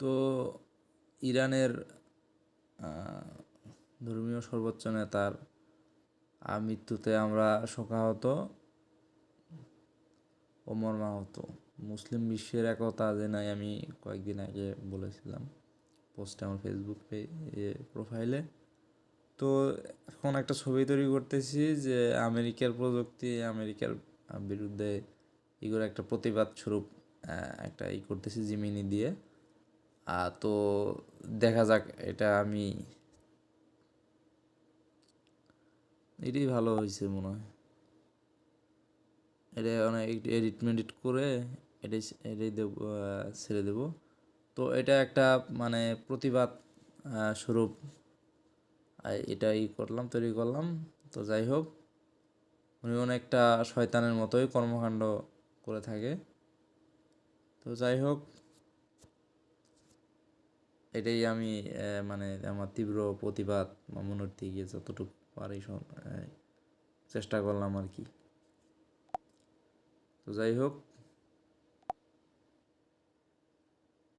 তো ইরানের ধর্মীয় সর্বোচ্চ নেতার মৃত্যুতে আমরা শোকাহত ও মর্মাহত। মুসলিম বিশ্বের একতা যে নাই, আমি কয়েকদিন আগে বলেছিলাম পোস্টে আমার ফেসবুক প্রোফাইলে। তো এখন একটা ছবি তৈরি করতেছি যে আমেরিকার প্রযুক্তি, আমেরিকার বিরুদ্ধে এগুলো একটা প্রতিবাদ স্বরূপ একটা করতেছি জিমিনি দিয়ে। তো দেখা যাক, এটা আমি এটাই ভালো হয়েছে মনে হয়। এটা অনেক এডিট করে এটাই দেব, ছেড়ে দেব। তো এটা একটা মানে প্রতিবাদ স্বরূপ এটাই তৈরি করলাম। তো যাই হোক, উনি অনেকটা শয়তানের মতোই কর্মকাণ্ড করে থাকে। তো যাই হোক, এটাই আমি মানে আমার তীব্র প্রতিবাদ মনের থেকে যতটুকু পারি চেষ্টা করলাম আর কি। তো যাই হোক,